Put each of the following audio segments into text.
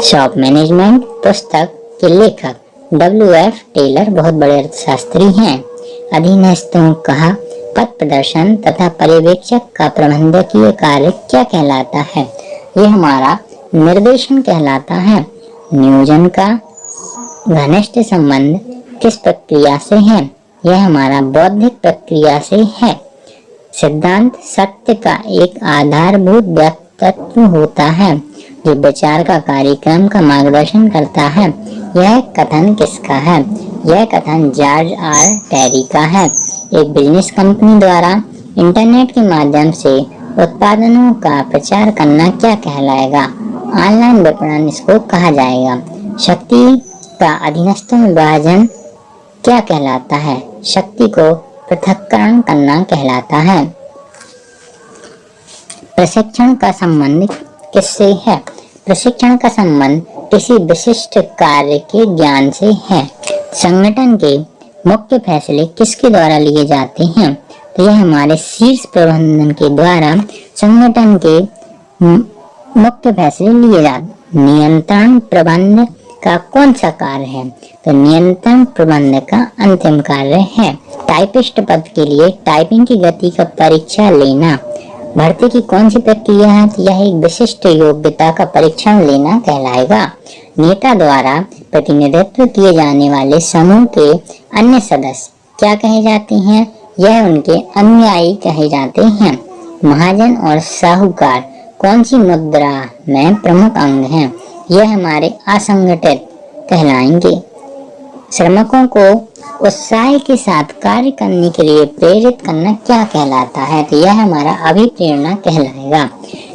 Shop management पुस्तक के लेखक W.F. टेलर बहुत बड़े अर्थशास्त्री हैं। अधीनस्थों का पथ प्रदर्शन तथा पर्यवेक्षक का प्रबंधकीय कार्य क्या कहलाता है? यह हमारा निर्देशन कहलाता है। नियोजन का घनिष्ठ संबंध किस प्रक्रिया से है? यह हमारा बौद्धिक प्रक्रिया से है। सिद्धांत सत्य का एक आधारभूत व्यक्तित्व होता है जो विचार का कार्यक्रम का मार्गदर्शन करता है। यह कथन किसका है? यह कथन जॉर्ज आर टेरी का है। एक बिजनेस कंपनी द्वारा इंटरनेट के माध्यम से उत्पादनों का प्रचार करना क्या कहलाएगा? ऑनलाइन विपणन इसको कहा जाएगा। शक्ति का अधीनस्थों में विभाजन क्या कहलाता है? शक्ति को पृथक्करण करना कहलाता है। प्रशिक्षण का संबंध किससे है? प्रशिक्षण का संबंध किसी विशिष्ट कार्य के ज्ञान से है। संगठन के मुख्य फैसले किसके द्वारा लिए जाते हैं? तो यह हमारे शीर्ष प्रबंधन के द्वारा संगठन के मुख्य फैसले लिए जाते। नियंत्रण प्रबंध का कौन सा कार्य है? तो नियंत्रण प्रबंध का अंतिम कार्य है। टाइपिस्ट पद के लिए टाइपिंग की गति का परीक्षा लेना भर्ती की कौन सी प्रक्रिया है? तो यह एक विशिष्ट योग्यता का परीक्षण लेना कहलाएगा। नेता द्वारा प्रतिनिधित्व किए जाने वाले समूह के अन्य सदस्य क्या कहे जाते हैं? यह उनके अनुयायी कहे जाते हैं। महाजन और साहूकार कौन सी मुद्रा में प्रमुख अंग हैं? यह हमारे असंगठित कहलाएंगे। श्रमिकों को उत्साह के साथ कार्य करने के लिए प्रेरित करना क्या कहलाता है? तो यह हमारा अभिप्रेरणा कहलाएगा।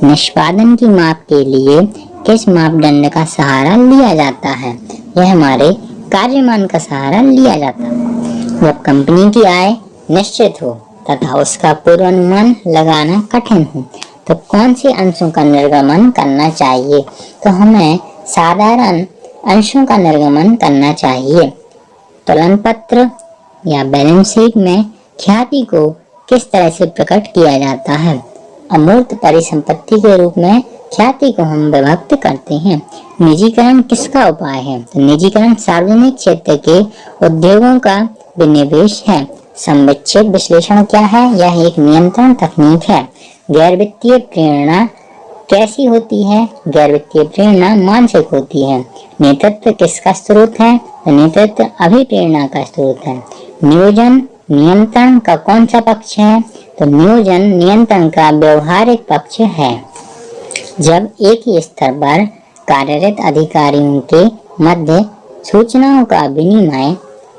निष्पादन की माप के लिए किस मापदंड का सहारा लिया जाता है? यह हमारे कार्यमान का सहारा लिया जाता है। जब कंपनी की आय निश्चित हो तथा उसका पूर्वानुमान लगाना कठिन हो तो कौन से अंशों का निर्गमन करना चाहिए? तो हमें साधारण अंशों का निर्गमन करना चाहिए। तुलन पत्र या बैलेंस शीट में ख्याति को किस तरह से प्रकट किया जाता है? अमूर्त परिसंपत्ति के रूप में ख्याति को हम विभक्त करते हैं। निजीकरण किसका उपाय है? तो निजीकरण सार्वजनिक क्षेत्र के उद्योगों का विनिवेश है। संविच्छेद विश्लेषण क्या है? यह एक नियंत्रण तकनीक है। गैर वित्तीय प्रेरणा कैसी होती है? गैर वित्तीय प्रेरणा मानसिक होती है। नेतृत्व किसका स्रोत है? नेतृत्व अभिप्रेरणा का स्रोत है। नियोजन नियंत्रण का कौन सा पक्ष है? तो नियोजन नियंत्रण का व्यवहारिक पक्ष है। जब एक ही स्तर पर कार्यरत अधिकारियों के मध्य सूचनाओं का विनिमय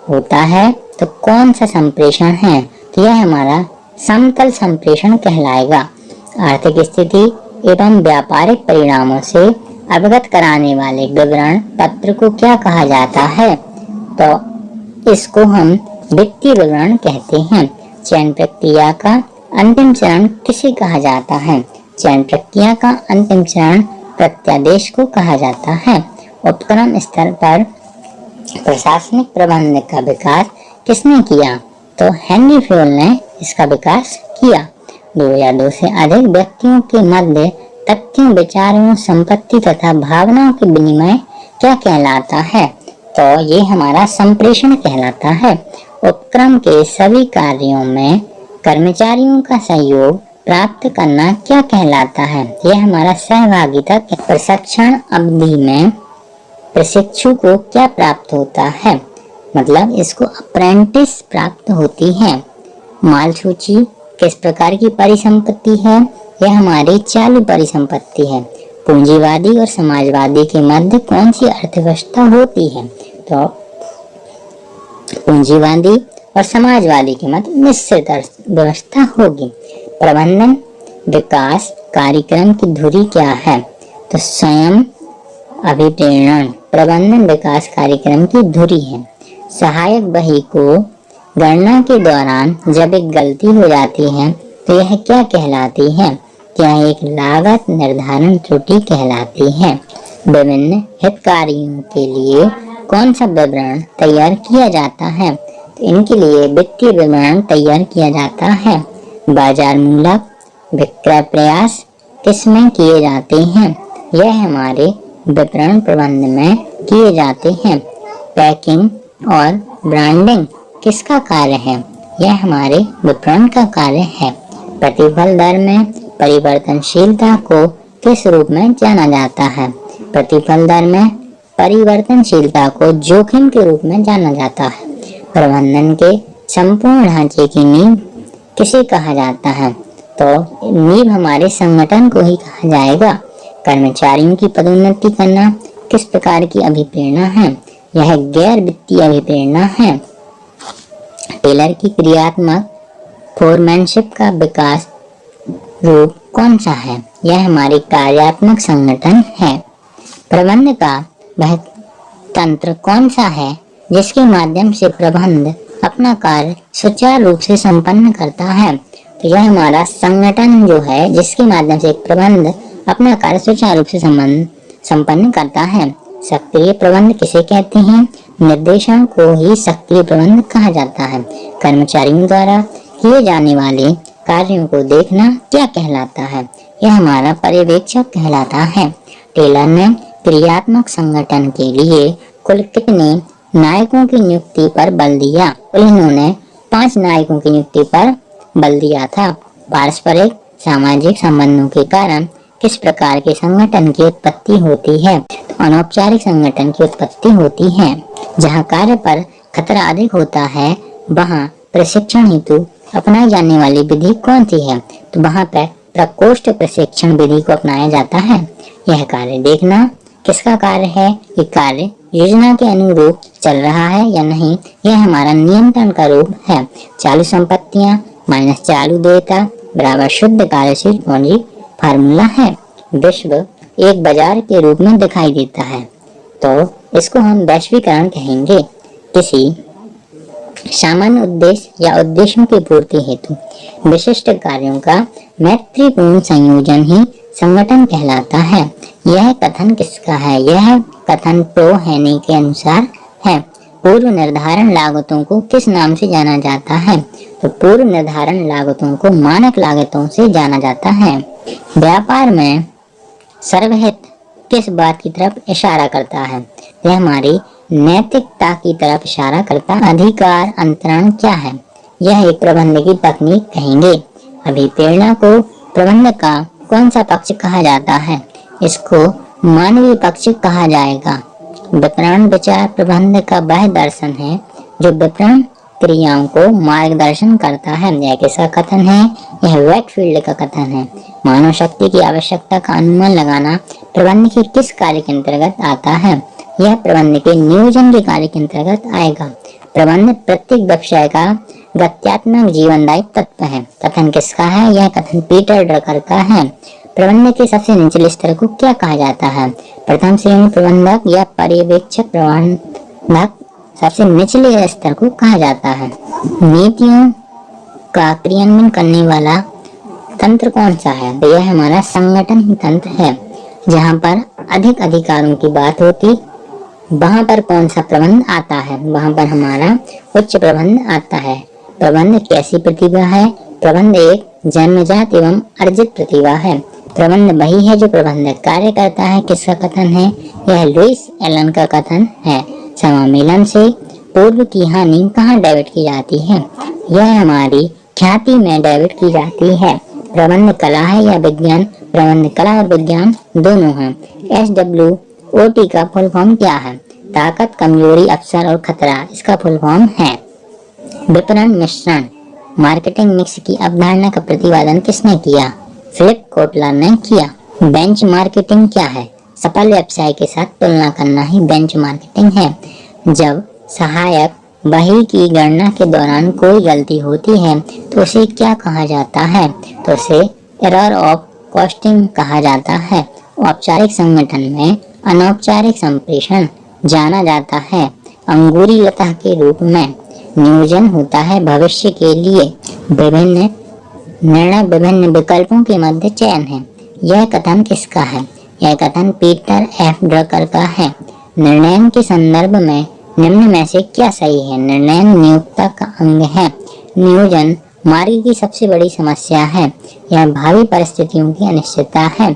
होता है तो कौन सा संप्रेषण है? तो यह हमारा समतल संप्रेषण कहलाएगा। आर्थिक स्थिति एवं व्यापारिक परिणामों से अवगत कराने वाले विवरण पत्र को क्या कहा जाता है? तो इसको हम वित्तीय विवरण कहते हैं। चयन प्रक्रिया का अंतिम चरण किसे कहा जाता है? चयन प्रक्रिया का अंतिम चरण प्रत्यादेश को कहा जाता है। उपक्रम स्तर पर प्रशासनिक प्रबंधन का विकास किसने किया? तो हेनरी फ्योल ने इसका विकास किया। 2 या 2 से अधिक व्यक्तियों के मध्य तथ्यों, विचारों, संपत्ति तथा भावनाओं के विनिमय क्या कहलाता है? तो ये हमारा संप्रेषण कहलाता है। उपक्रम के सभी कार्यों में कर्मचारियों का सहयोग प्राप्त करना क्या कहलाता है? यह हमारा सहभागिता। प्रशिक्षण अवधि में प्रशिक्षु को क्या प्राप्त होता है? मतलब इसको अप्रेंटिस प्राप्त होती है। माल सूची किस प्रकार की परिसंपत्ति है? यह हमारी चालू परिसंपत्ति है। पूंजीवादी और समाजवादी के मध्य कौन सी अर्थव्यवस्था होती है? तो पूंजीवादी और समाजवादी के मध्य मिश्रित अर्थव्यवस्था होगी। प्रबंधन विकास कार्यक्रम की धुरी क्या है? तो स्वयं अभिप्रेरण प्रबंधन विकास कार्यक्रम की धुरी है। सहायक बही को गणना के दौरान जब एक गलती हो जाती है तो यह क्या कहलाती है? यह एक लागत निर्धारण त्रुटि कहलाती है। विभिन्न हितधारकों के लिए कौन सा विवरण तैयार किया जाता है? तो इनके लिए वित्तीय विवरण तैयार किया जाता है। बाजार मूलक विक्रय प्रयास किसमें किए जाते हैं? यह हमारे विपणन प्रबंध में किए जाते हैं। पैकिंग और ब्रांडिंग किसका कार्य है? यह हमारे विपणन का कार्य है। प्रतिफल दर में परिवर्तनशीलता को किस रूप में जाना जाता है? प्रतिफल दर में परिवर्तनशीलता को जोखिम के रूप में जाना जाता है। प्रबंधन के संपूर्ण ढांचे की नींव किसे कहा जाता है? तो नींव हमारे संगठन को ही कहा जाएगा। कर्मचारियों की पदोन्नति करना किस प्रकार की अभिप्रेरणा है? यह गैर वित्तीय अभिप्रेरणा है। टेलर की क्रियात्मक फोरमैनशिप का विकास रूप कौन सा है? यह हमारी कार्यात्मक संगठन है। प्रबंध का वह तंत्र कौन सा है जिसके माध्यम से प्रबंध अपना कार्य सुचारू रूप से संपन्न करता है? तो यह हमारा संगठन जो है, जिसके माध्यम से प्रबंध अपना कार्य सुचारू रूप से संपन्न करता है। सक्रिय प्रबंध किसे कहते हैं? निर्देशन को ही सक्रिय प्रबंध कहा जाता है। कर्मचारियों द्वारा किए जाने वाले कार्यों को देखना क्या कहलाता है? यह हमारा पर्यवेक्षक कहलाता है। टेलर ने क्रियात्मक संगठन के लिए कुल कितने नायकों की नियुक्ति पर बल दिया? इन्होंने 5 नायकों की नियुक्ति पर बल दिया था। पारस्परिक सामाजिक संबंधों के कारण किस प्रकार के संगठन की उत्पत्ति होती है? तो अनौपचारिक संगठन की उत्पत्ति होती है। जहाँ कार्य पर खतरा अधिक होता है, वहाँ प्रशिक्षण हेतु अपनाई जाने वाली विधि कौन सी है? तो वहाँ पर प्रकोष्ठ प्रशिक्षण विधि को अपनाया जाता है। यह कार्य देखना किसका कार्य है? ये कार्य योजना के अनुरूप चल रहा है या नहीं, यह हमारा नियंत्रण का रूप है। चालू संपत्तियां माइनस चालू देयता बराबर शुद्ध कार्यशील पूंजी फार्मूला है। विश्व एक बाजार के रूप में दिखाई देता है, तो इसको हम वैश्वीकरण कहेंगे। किसी सामान्य उद्देश्य या उद्देश्यों की पूर्ति हेतु विशिष्ट कार्यों का मैत्रीपूर्ण संयोजन ही संगठन कहलाता है। यह कथन किसका है? यह कथन प्रो हेनी के अनुसार है। पूर्व निर्धारण लागतों को किस नाम से जाना जाता है? तो पूर्व निर्धारण लागतों को मानक लागतों से जाना जाता है। व्यापार में सर्वहित किस बात की तरफ इशारा करता है? यह हमारी नैतिकता की तरफ इशारा करता है। अधिकार अंतरण क्या है? यह एक प्रबंध की तकनीक कहेंगे। अभिप्रेरणा को प्रबंध का कौन सा पक्ष कहा जाता है? इसको मानवीय पक्ष कहा जाएगा। विपणन विचार प्रबंध का वह दर्शन है जो विपणन क्रियाओं को मार्गदर्शन करता है। यह किसका कथन है? यह वेटफील्ड का कथन है। मानव शक्ति की आवश्यकता का अनुमान लगाना प्रबंध के किस कार्य के अंतर्गत आता है? यह प्रबंध के नियोजन के कार्य के अंतर्गत आएगा। प्रबंध प्रत्येक व्यवसाय का गत्यात्मक जीवनदायी तत्व है। कथन किसका है? यह कथन पीटर ड्रकर का है। प्रबंध के सबसे निचले स्तर को क्या कहा जाता है? प्रथम श्रेणी प्रबंधक या पर्यवेक्षक प्रबंधक सबसे निचले स्तर को कहा जाता है। नीतियों का क्रियान्वयन करने वाला तंत्र कौन सा है? तो यह हमारा संगठन ही तंत्र है। जहाँ पर अधिक अधिकारों की बात होती, वहाँ पर कौन सा प्रबंध आता है? वहाँ पर हमारा उच्च प्रबंध आता है। प्रबंध कैसी प्रतिभा है? प्रबंध एक जन्मजात एवं अर्जित प्रतिभा है। प्रबंध वही है जो प्रबंधक कार्य करता है। किसका कथन है? यह लुइस एलन का कथन है। समामेलन से पूर्व की हानि कहाँ डेबिट की जाती है? यह हमारी ख्याति में डेबिट की जाती है। प्रबंध कला है या विज्ञान? प्रबंध कला और विज्ञान दोनों हैं। SWOT का फुल फॉर्म क्या है? ताकत, कमजोरी, अवसर और खतरा, इसका फुल फॉर्म है। विपणन मिश्रण मार्केटिंग मिक्स की अवधारणा का प्रतिपादन किसने किया? फिलिप कोटलर ने किया। बेंच मार्केटिंग क्या है? सफल व्यवसाय के साथ तुलना करना ही बेंच मार्केटिंग है। जब सहायक बही की गणना के दौरान कोई गलती होती है तो उसे क्या कहा जाता है? तो उसे एरर ऑफ कॉस्टिंग कहा जाता है। औपचारिक संगठन में अनौपचारिक संप्रेषण जाना जाता है। अंगूरी लता के रूप में नियोजन होता है। भविष्य के लिए विभिन्न निर्णय विभिन्न विकल्पों के मध्य चयन है। यह कथन किसका है? यह कथन पीटर एफ ड्रकर का है। निर्णय के संदर्भ में निम्न में से क्या सही है? निर्णय नियोक्ता का अंग है। नियोजन मार्ग की सबसे बड़ी समस्या है। यह भावी परिस्थितियों की अनिश्चितता है।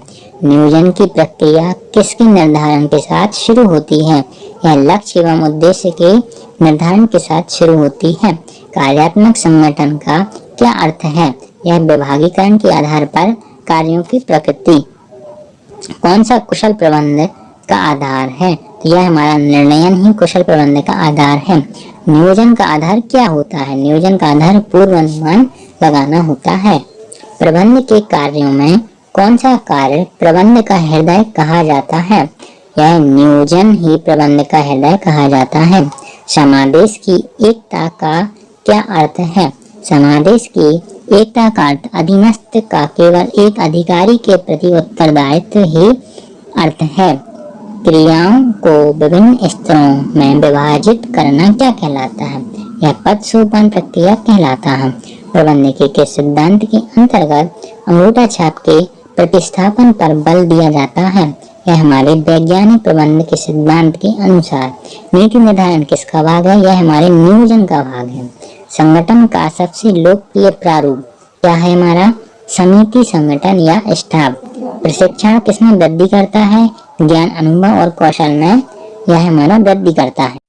नियोजन की प्रक्रिया किसके निर्धारण के साथ शुरू होती है? यह लक्ष्य एवं उद्देश्य के निर्धारण के साथ शुरू होती है। कार्यात्मक संगठन का क्या अर्थ है? यह विभागीकरण के आधार पर कार्यों की प्रकृति। कौन सा कुशल प्रबंधन का आधार है? तो यह हमारा निर्णयन ही कुशल प्रबंधन का आधार है। नियोजन का आधार क्या होता है? नियोजन का आधार पूर्वानुमान लगाना होता है। प्रबंध के कार्यों में कौन सा कार्य प्रबंध का हृदय कहा जाता है? यह नियोजन ही प्रबंध का हृदय कहा जाता है। समादेश की एकता का क्या अर्थ है? समादेश की एकता का अर्थ अधीनस्थ का केवल एक अधिकारी के प्रति उत्तरदायित्व ही अर्थ है। क्रियाओं को विभिन्न स्तरों में विभाजित करना क्या कहलाता है? यह पद सोपान प्रक्रिया कहलाता है। प्रबंध के सिद्धांत के अंतर्गत अंगूठा छाप के प्रतिस्थापन पर बल दिया जाता है। यह हमारे वैज्ञानिक प्रबंध के सिद्धांत के अनुसार नीति निर्धारण किसका भाग है? यह हमारे नियोजन का भाग है। संगठन का सबसे लोकप्रिय प्रारूप क्या है? हमारा समिति संगठन या स्टाफ। प्रशिक्षण किसमें वृद्धि करता है? ज्ञान, अनुभव और कौशल में यह हमारा वृद्धि करता है।